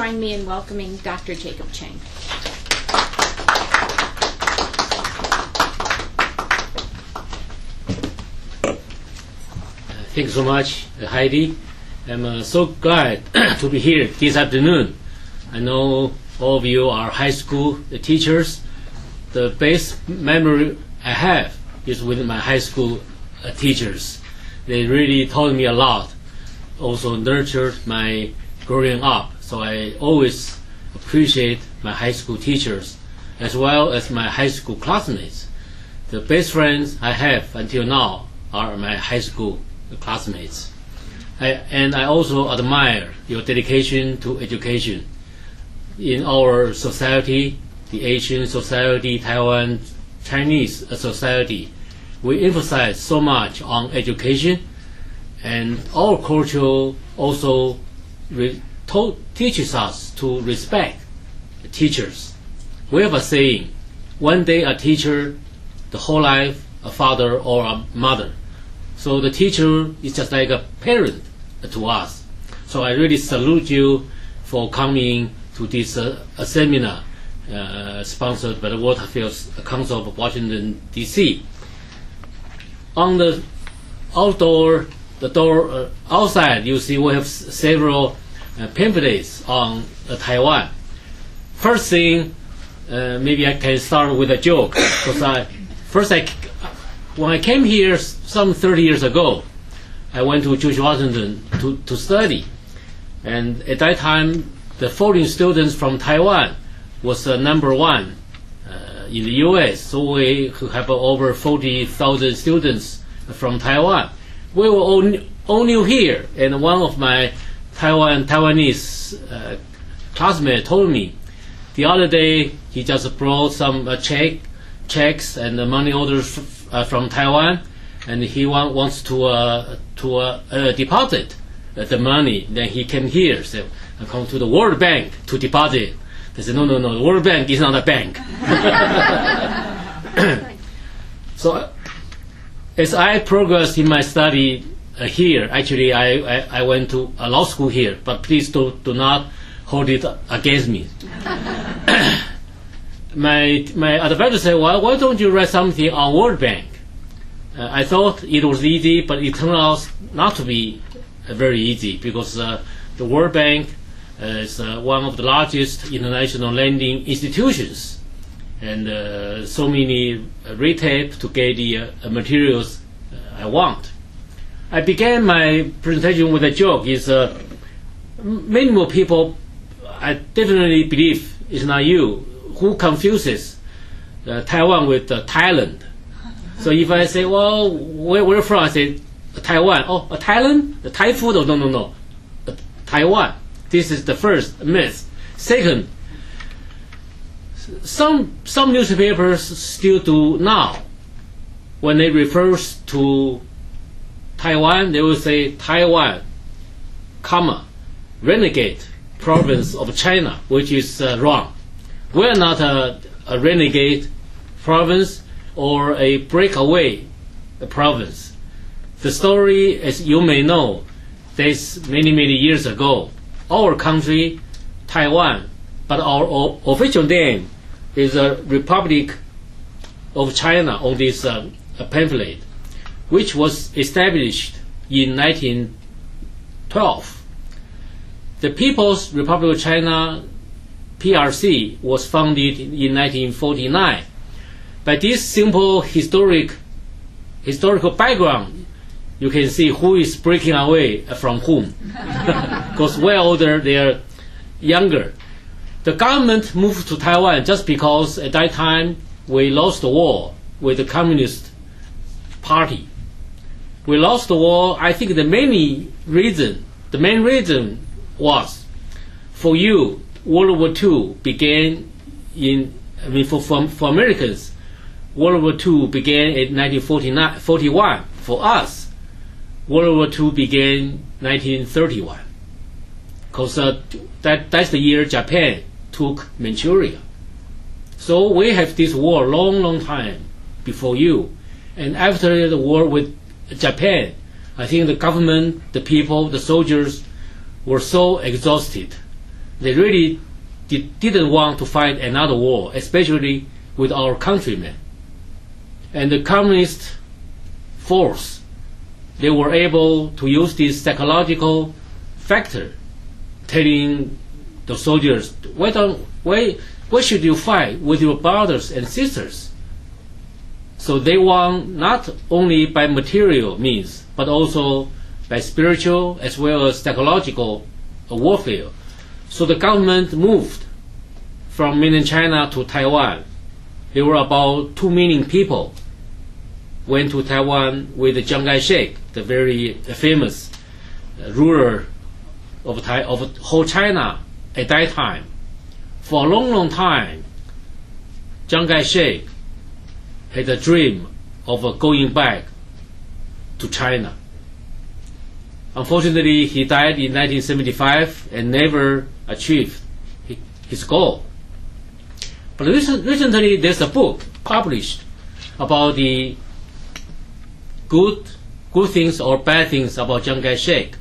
Join me in welcoming Dr. Jacob Chang. Thank you so much, Heidi. I'm so glad to be here this afternoon. I know all of you are high school teachers. The best memory I have is with my high school teachers. They really taught me a lot, also nurtured my growing up. So I always appreciate my high school teachers as well as my high school classmates. The best friends I have until now are my high school classmates. And I also admire your dedication to education. In our society, the Asian society, Taiwan Chinese society, we emphasize so much on education, and our culture also teaches us to respect teachers. We have a saying, one day a teacher, the whole life a father or a mother. So the teacher is just like a parent to us. So I really salute you for coming to this seminar sponsored by the World Affairs Council of Washington, D.C. On the door outside, you see we have several pamphlets on Taiwan. First thing, maybe I can start with a joke. Because when I came here some 30 years ago, I went to George Washington to study. And at that time, the foreign students from Taiwan was number one in the U.S. So we have over 40,000 students from Taiwan. We were all new here, and one of my Taiwanese classmates told me the other day he just brought some checks and money orders from Taiwan, and he wants to deposit the money. Then he came here, so I come to the World Bank to deposit. They said, no, the World Bank is not a bank. So as I progressed in my study here, actually I went to a law school here, but please do not hold it against me. My advisor said, well, why don't you write something on World Bank? I thought it was easy, but it turned out not to be very easy, because the World Bank is one of the largest international lending institutions, and so many red tape to get the materials I want. I began my presentation with a joke. Many more people, I definitely believe it's not you, who confuses Taiwan with Thailand. So if I say, well, where are you from? I say, Taiwan. Oh, Thailand? The Thai food? Oh, no. Taiwan. This is the first myth. Second, some newspapers still do now. When they refer to Taiwan, they will say Taiwan, renegade province of China, which is wrong. We're not a renegade province or a breakaway province. The story, as you may know, that's many years ago. Our country, Taiwan, but our official name is a Republic of China on this pamphlet, which was established in 1912. The People's Republic of China, PRC, was founded in 1949. By this simple historical background, you can see who is breaking away from whom. Because we're older, they're younger. The government moved to Taiwan just because at that time we lost the war with the Communist Party. We lost the war. I think the main reason was, for you, World War II began for Americans, World War II began in 1941. For us, World War II began 1931. Because that's the year Japan took Manchuria. So we have this war long time before you. And after the war with Japan, I think the government, the people, the soldiers were so exhausted they really didn't want to fight another war, especially with our countrymen. And the communist force, they were able to use this psychological factor, telling the soldiers, why should you fight with your brothers and sisters? So they won not only by material means, but also by spiritual as well as psychological warfare. So the government moved from mainland China to Taiwan. There were about 2 million people went to Taiwan with Chiang Kai-shek, the very famous ruler of whole China at that time. For a long, long time, Chiang Kai-shek had a dream of going back to China. Unfortunately, he died in 1975 and never achieved his goal. But recently, there's a book published about the good things or bad things about Chiang Kai-shek.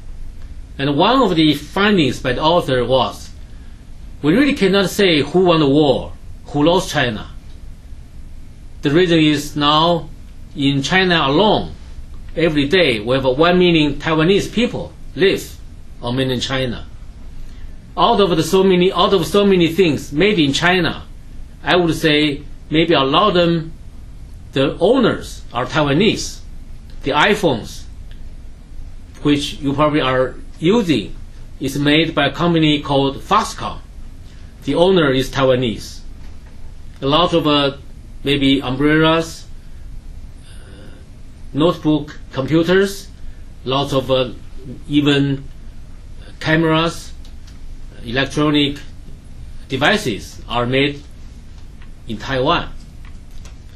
And one of the findings by the author was, we really cannot say who won the war, who lost China. The reason is now in China alone, every day we have 1 million Taiwanese people live on mainland China. Out of so many things made in China, I would say maybe a lot of them, the owners are Taiwanese. The iPhones, which you probably are using, is made by a company called Foxconn. The owner is Taiwanese. A lot of maybe umbrellas, notebook computers, lots of even cameras, electronic devices are made in Taiwan.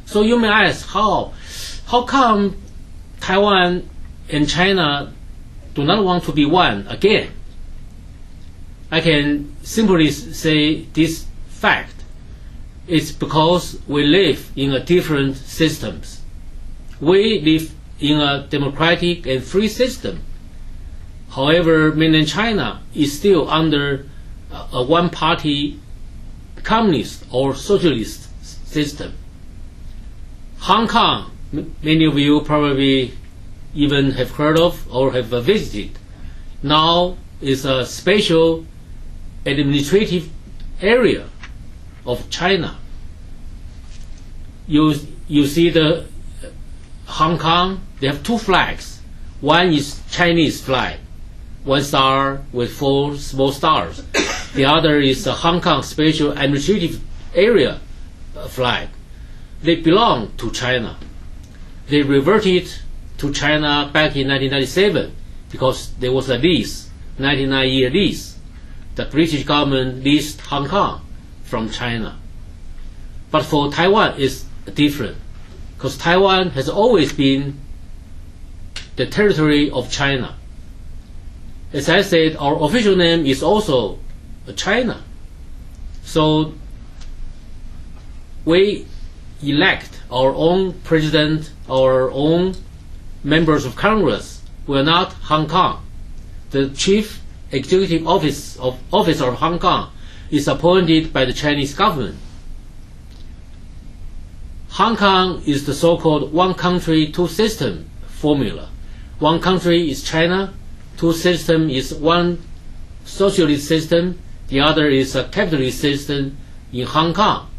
So you may ask, how come Taiwan and China do not want to be one again? I can simply say this fact. It's because we live in a different systems. We live in a democratic and free system. However, mainland China is still under a one-party communist or socialist system. Hong Kong, many of you probably even have heard of or have visited, now is a special administrative area of China. You see the Hong Kong, they have 2 flags. One is Chinese flag, 1 star with 4 small stars. The other is the Hong Kong Special Administrative Area flag. They belong to China. They reverted to China back in 1997 because there was a lease, 99-year lease. The British government leased Hong Kong from China. But for Taiwan, it's different, because Taiwan has always been the territory of China. As I said, our official name is also China. So we elect our own president, our own members of Congress. We are not Hong Kong. The chief executive officer of Hong Kong is appointed by the Chinese government. Hong Kong is the so-called one country, two system formula. One country is China, two system is one socialist system, the other is a capitalist system in Hong Kong.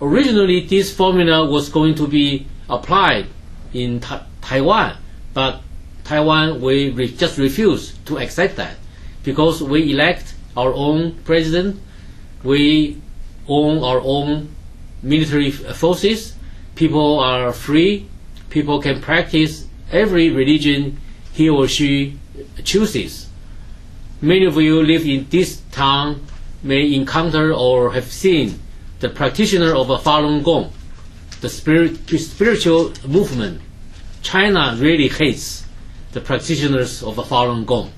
Originally, this formula was going to be applied in Taiwan, but Taiwan, we just refused to accept that because we elect our own president, we own our own military forces, people are free, people can practice every religion he or she chooses. Many of you live in this town may encounter or have seen the practitioner of a Falun Gong, the spiritual movement. China really hates the practitioners of a Falun Gong.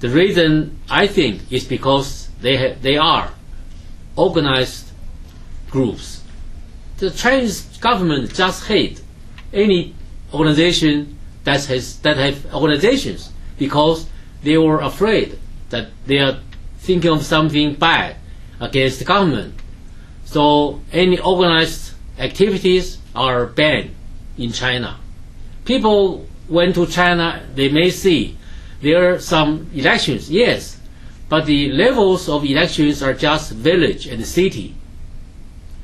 The reason, I think, is because they are organized groups. The Chinese government just hate any organization that have organizations because they were afraid that their thinking of something bad against the government. So any organized activities are banned in China. People went to China, they may see there are some elections, yes, but the levels of elections are just village and city.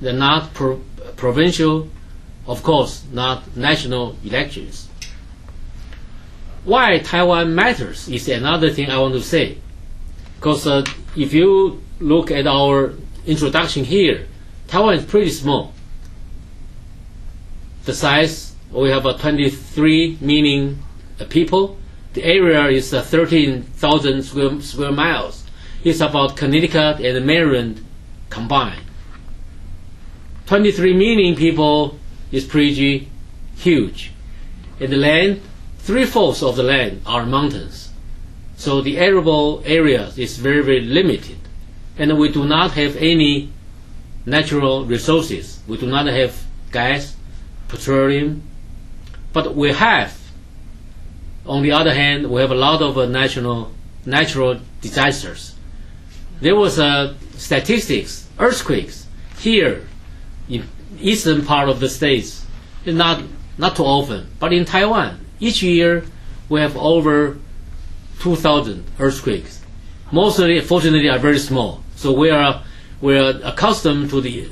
They're not provincial, of course, not national elections. Why Taiwan matters is another thing I want to say. Because if you look at our introduction here, Taiwan is pretty small. The size, we have 23 million people. The area is 13,000 square miles. It's about Connecticut and Maryland combined. 23 million people is pretty huge. And the land, 3/4 of the land are mountains. So the arable area is very, very limited. And we do not have any natural resources. We do not have gas, petroleum. But we have, on the other hand, we have a lot of natural disasters. There was statistics, earthquakes here in eastern part of the states, not too often. But in Taiwan, each year we have over 2,000 earthquakes. Mostly, fortunately, are very small. So we are accustomed to the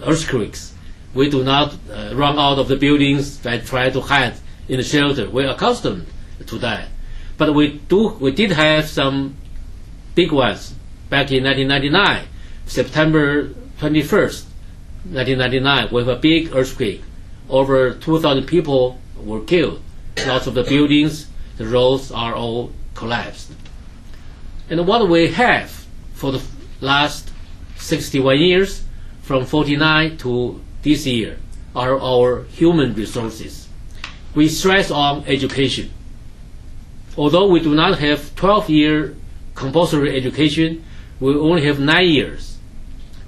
earthquakes. We do not run out of the buildings and try to hide in the shelter. We're accustomed to that. But we did have some big ones back in 1999, September 21st, 1999. We have a big earthquake. Over 2,000 people were killed. Lots of the buildings, the roads are all collapsed. And what we have for the last 61 years, from 49 to this year, are our human resources. We stress on education. Although we do not have 12-year compulsory education, we only have 9 years.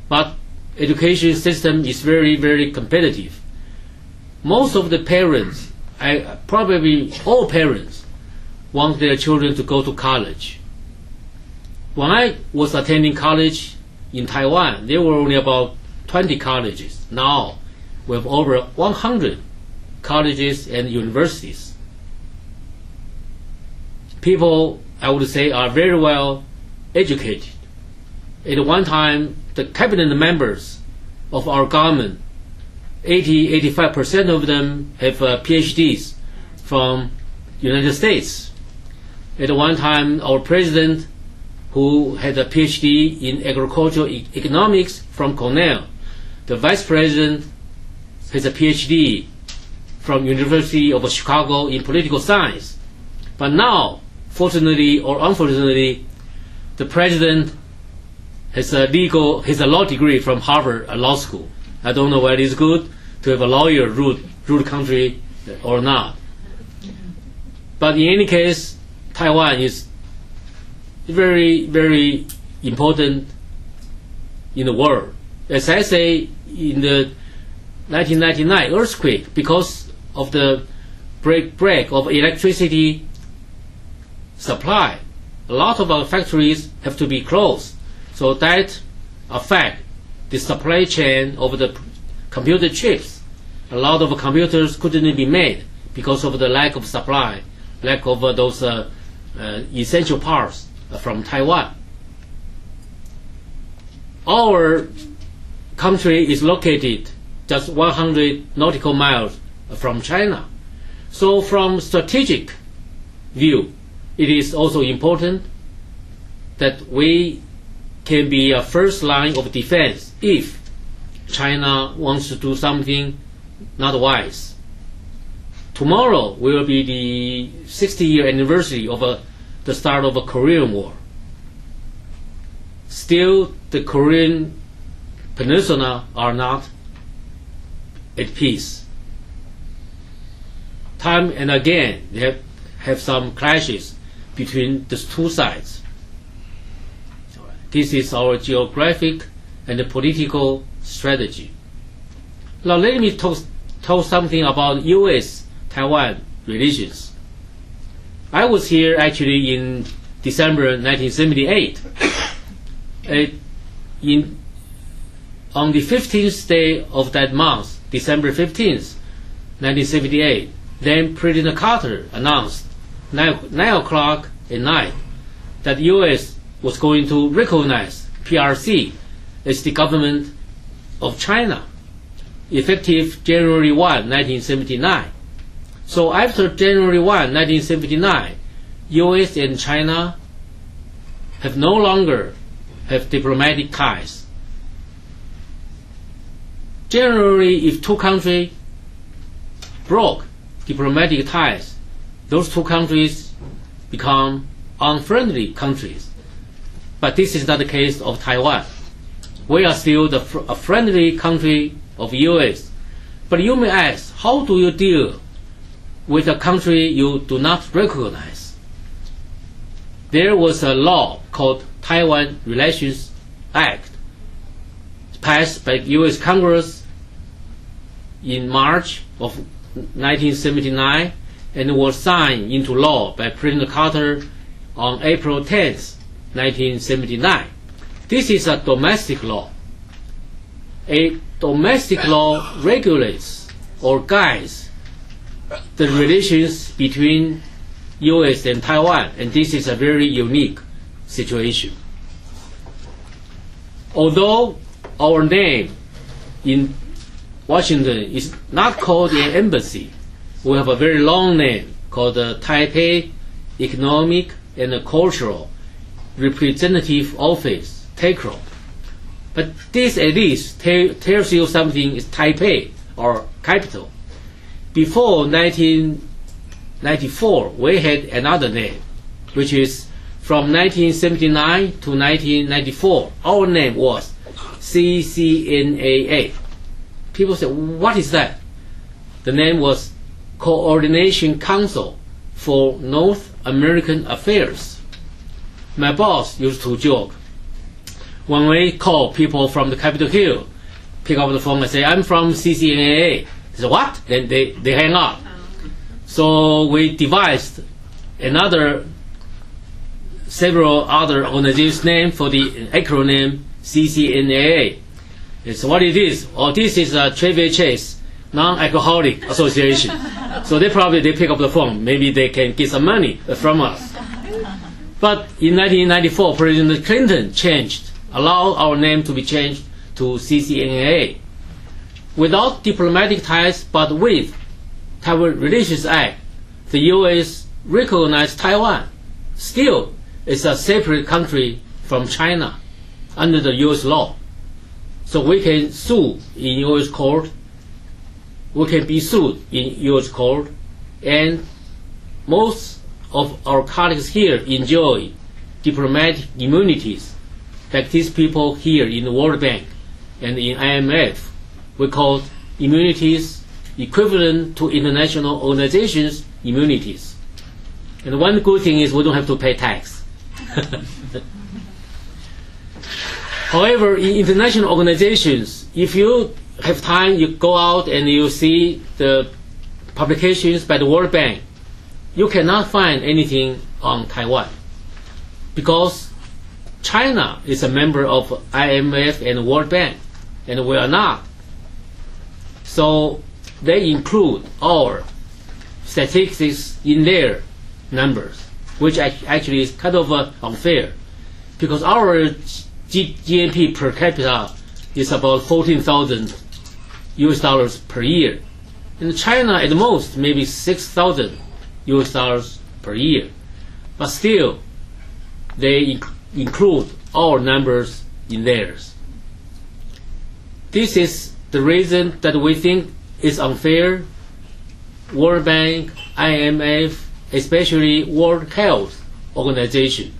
But education system is very, very competitive. Most of the parents, probably all parents, want their children to go to college. When I was attending college in Taiwan, there were only about 20 colleges. Now we have over 100 colleges and universities. People, I would say, are very well educated. At one time, the cabinet members of our government, 85% of them have PhDs from United States. At one time, our president, who had a PhD in agricultural economics from Cornell, the vice president has a PhD from University of Chicago in political science. But now, fortunately or unfortunately, the president has a law degree from Harvard Law School. I don't know whether it's good to have a lawyer rule the country or not. But in any case, Taiwan is very, very important in the world. As I say, in the 1999 earthquake, because of the break of electricity supply, a lot of our factories have to be closed. So that affects the supply chain of the computer chips. A lot of computers couldn't be made because of the lack of supply, lack of those essential parts from Taiwan. Our country is located just 100 nautical miles from China. So from strategic view, it is also important that we can be a first line of defense if China wants to do something not wise. Tomorrow will be the 60-year anniversary of the start of a Korean War. Still, the Korean Peninsula are not at peace. Time and again, they have some clashes between the two sides. This is our geographic and political strategy. Now let me talk something about U.S.-Taiwan relations. I was here actually in December 1978. on the 15th day of that month, December 15th, 1978, then President Carter announced 9 o'clock at night that the U.S. was going to recognize PRC as the government of China, effective January 1, 1979. So after January 1, 1979, U.S. and China have no longer have diplomatic ties. Generally, if two countries broke diplomatic ties, those two countries become unfriendly countries. But this is not the case of Taiwan. We are still a friendly country of U.S. But you may ask, how do you deal with a country you do not recognize? There was a law called Taiwan Relations Act, passed by U.S. Congress in March of 1979 and was signed into law by President Carter on April 10, 1979. This is a domestic law. A domestic law regulates or guides the relations between U.S. and Taiwan, and this is a very unique situation. Although our name in Washington is not called an embassy, we have a very long name called the Taipei Economic and Cultural Representative Office, TECRO. But this at least tells you something is Taipei, or capital. Before 1994, we had another name, which is from 1979 to 1994. Our name was CCNAA. People say, what is that? The name was Coordination Council for North American Affairs. My boss used to joke, when we call people from the Capitol Hill, pick up the phone and say, I'm from CCNAA. They say, what? Then they hang up. So we devised several other organizations' name for the acronym CCNAA. It's what it is. Oh, this is a Trevor Chase Non-Alcoholic Association. So they pick up the phone. Maybe they can get some money from us. But in 1994, President Clinton allowed our name to be changed to CCNAA. Without diplomatic ties, but with Taiwan Relations Act, the U.S. recognized Taiwan. Still, it's a separate country from China under the U.S. law. So we can sue in U.S. court. We can be sued in U.S. court, and most of our colleagues here enjoy diplomatic immunities, like these people here in the World Bank and in IMF. We call immunities equivalent to international organizations' immunities. And one good thing is we don't have to pay tax. However, in international organizations, if you have time, you go out and you see the publications by the World Bank, you cannot find anything on Taiwan because China is a member of IMF and World Bank, and we are not. So they include our statistics in their numbers, which actually is kind of unfair, because our GNP per capita is about $14,000 US per year. In China, at most, maybe $6,000 US per year. But still, they include our numbers in theirs. This is the reason that we think it's unfair. World Bank, IMF, especially World Health Organization,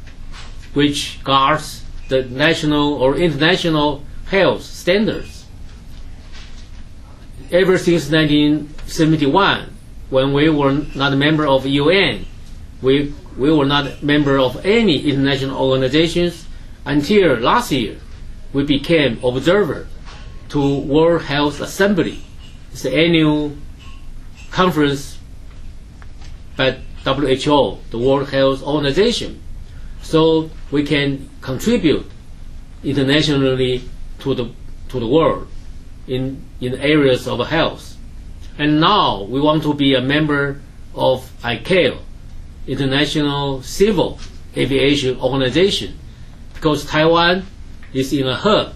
which guards the national or international health standards. Ever since 1971, when we were not a member of the UN, we were not a member of any international organizations until last year. We became observer to World Health Assembly. It's the annual conference by WHO, the World Health Organization. So we can contribute internationally to the world in areas of health. And now we want to be a member of ICAO, International Civil Aviation Organization, because Taiwan is in a hub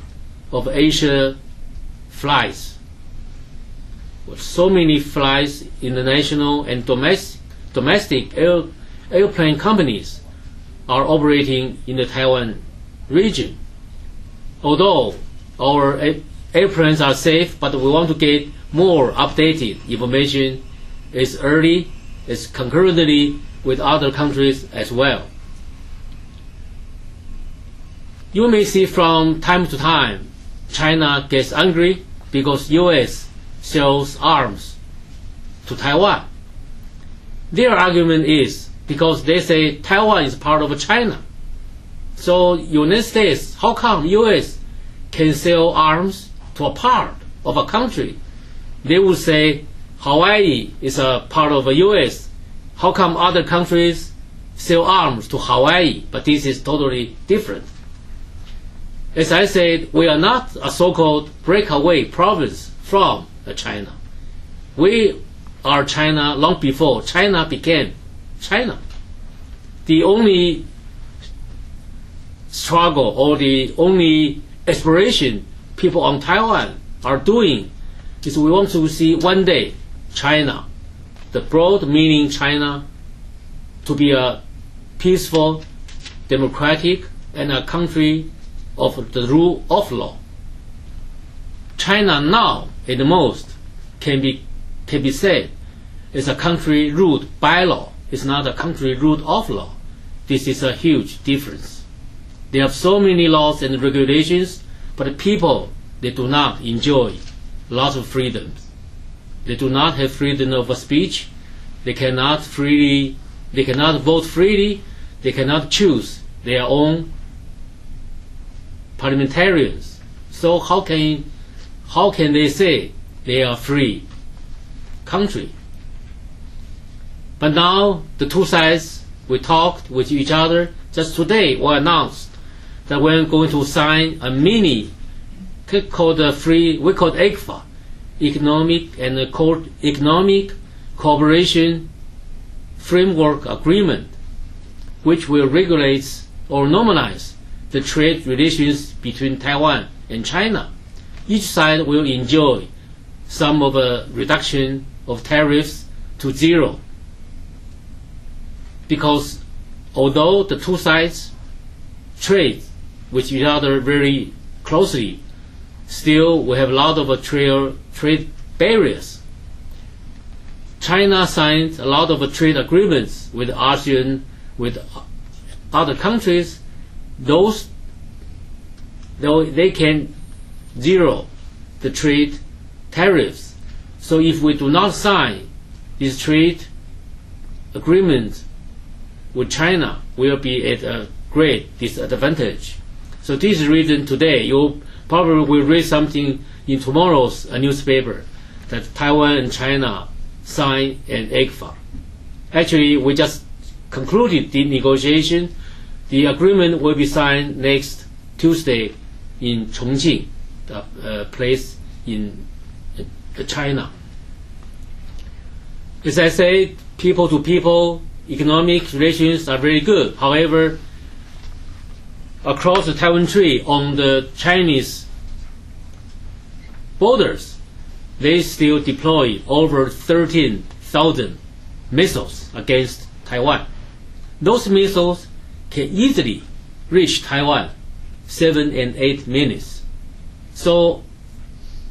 of Asia flights. With so many flights, international and domestic airplane companies are operating in the Taiwan region. Although our airplanes are safe, but we want to get more updated information as early as concurrently with other countries as well. You may see from time to time China gets angry because US sells arms to Taiwan. Their argument is because they say Taiwan is part of China. So United States, how come US can sell arms to a part of a country? They would say Hawaii is a part of the US. How come other countries sell arms to Hawaii? But this is totally different. As I said, we are not a so-called breakaway province from China. We are China long before China became China. The only struggle or the only aspiration people on Taiwan are doing is we want to see one day China, the broad meaning China, to be a peaceful, democratic, and a country of the rule of law. China now, at the most, can be said is a country ruled by law. It's not a country ruled of law. This is a huge difference. They have so many laws and regulations, but people, they do not enjoy lots of freedoms. They do not have freedom of speech. They cannot vote freely. They cannot choose their own parliamentarians. So how can they say they are free country? But now the two sides, we talked with each other. Just today we announced that we're going to sign a mini called ECFA, Economic Cooperation Framework Agreement, which will regulate or normalize the trade relations between Taiwan and China. Each side will enjoy some of a reduction of tariffs to zero. Because although the two sides trade with each other very closely, still we have a lot of trade barriers. China signed a lot of trade agreements with ASEAN, with other countries. Those, though they can zero the trade tariffs. So if we do not sign this trade agreement with China, we'll be at a great disadvantage. So this is the reason today you probably will read something in tomorrow's newspaper that Taiwan and China sign an ECFA. Actually, we just concluded the negotiation. The agreement will be signed next Tuesday in Chongqing, the place in China. As I said, people to people economic relations are very good. However, across the Taiwan Strait on the Chinese borders, they still deploy over 13,000 missiles against Taiwan. Those missiles can easily reach Taiwan 7 and 8 minutes. So,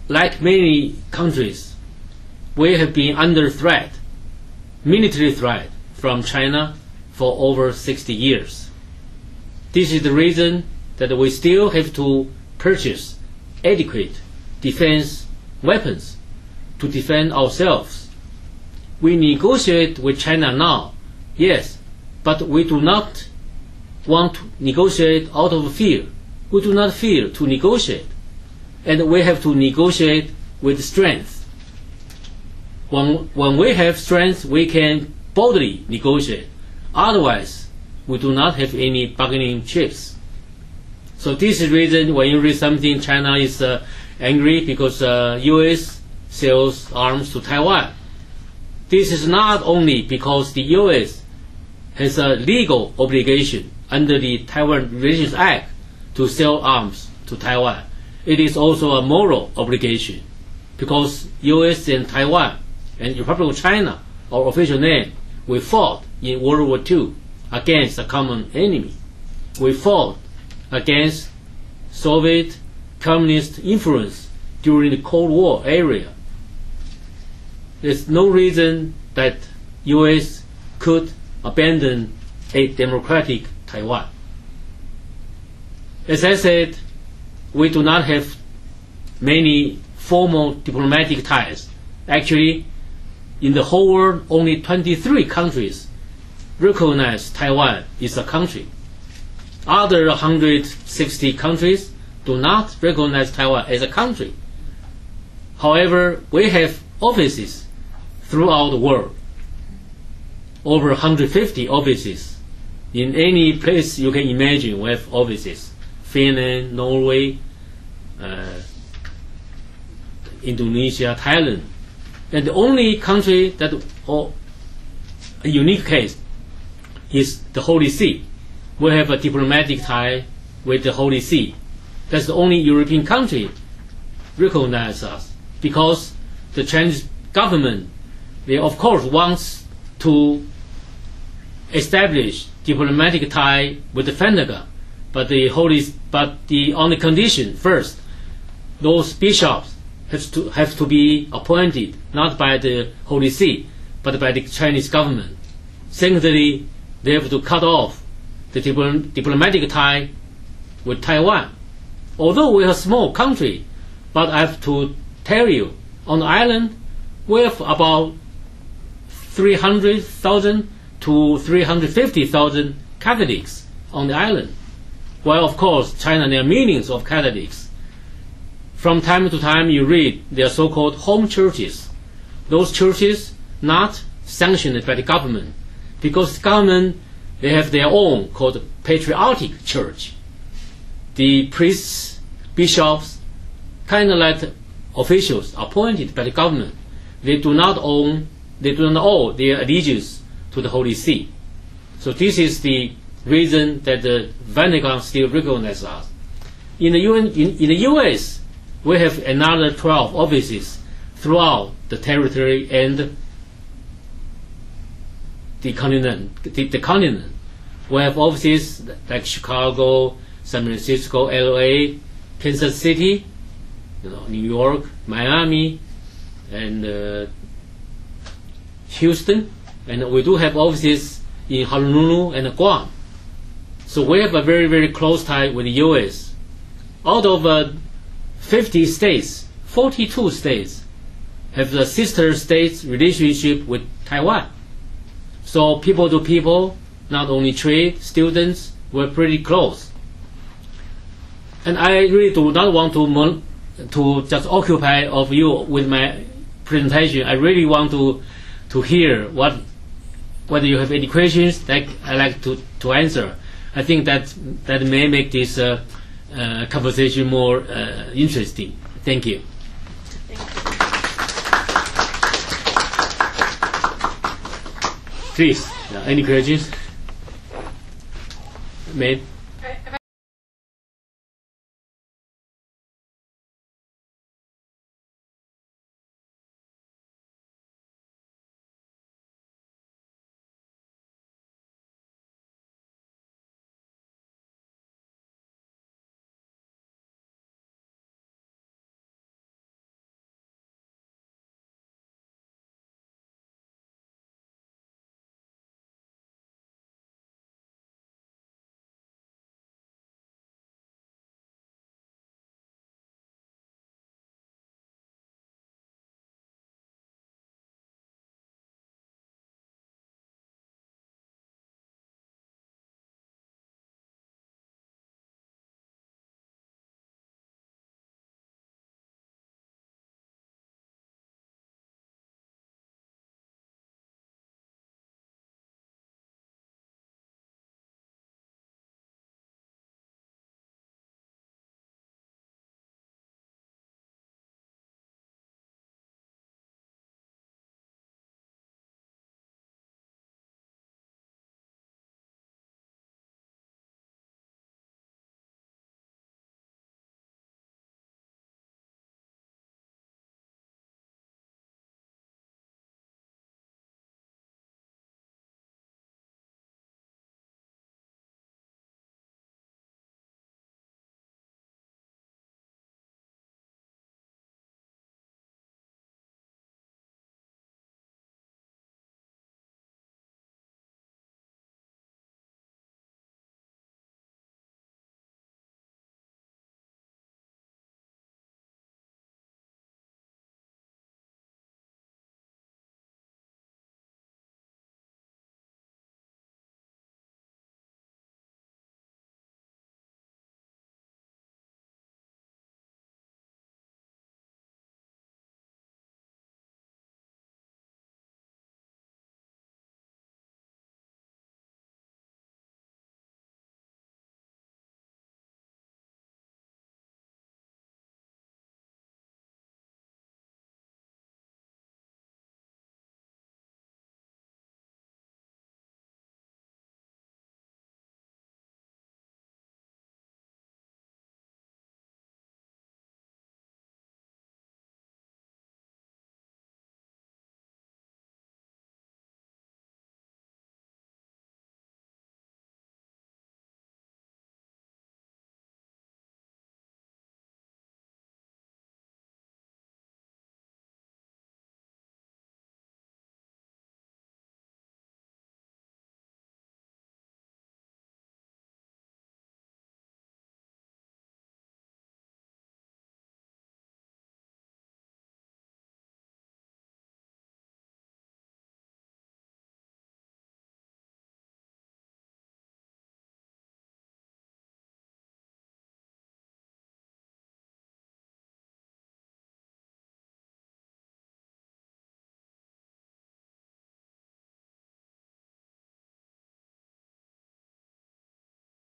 like many countries, we have been under threat, military threat, from China for over 60 years. This is the reason that we still have to purchase adequate defense weapons to defend ourselves. We negotiate with China now, yes, but we do not want to negotiate out of fear. We do not fear to negotiate, and we have to negotiate with strength. When we have strength, we can boldly negotiate. Otherwise, we do not have any bargaining chips. So this is the reason when you read something, China is angry because U.S. sells arms to Taiwan. This is not only because the U.S. has a legal obligation under the Taiwan Relations Act to sell arms to Taiwan. It is also a moral obligation because U.S. and Taiwan and Republic of China, our official name, we fought in World War II against a common enemy. We fought against Soviet communist influence during the Cold War era. There's no reason that U.S. could abandon a democratic Taiwan. As I said, we do not have many formal diplomatic ties. Actually, in the whole world, only 23 countries recognize Taiwan as a country. Other 160 countries do not recognize Taiwan as a country. However, we have offices throughout the world, over 150 offices. In any place you can imagine, we have offices. Finland, Norway, Indonesia, Thailand. And the only country that, or a unique case, is the Holy See. We have a diplomatic tie with the Holy See. That's the only European country recognize us, because the Chinese government, they of course wants to establish diplomatic tie with the Vatican, but the only condition first, those bishops have to be appointed not by the Holy See, but by the Chinese government. Secondly, they have to cut off the diplomatic tie with Taiwan. Although we are a small country, but I have to tell you, on the island, we have about 300,000 to 350,000 Catholics on the island. Well, of course, China, there are millions of Catholics. From time to time, you read their so-called home churches. Those churches not sanctioned by the government, because the government, they have their own called patriotic church. The priests, bishops, kind of like officials appointed by the government. They do not owe their allegiance to the Holy See. So this is the reason that the Vatican still recognizes us. In the U.S., we have another 12 offices throughout the territory and the continent. We have offices like Chicago, San Francisco, L.A., Kansas City, New York, Miami, and Houston, and we do have offices in Honolulu and Guam. So we have a very, very close tie with the U.S. Out of 50 states, 42 states have the sister states relationship with Taiwan. So people to people, not only trade, students, we're pretty close. And I really do not want to just occupy of you with my presentation. I really want to hear whether you have any questions that I like to answer. I think that may make this conversation more interesting. Thank you. Please, any questions? Made?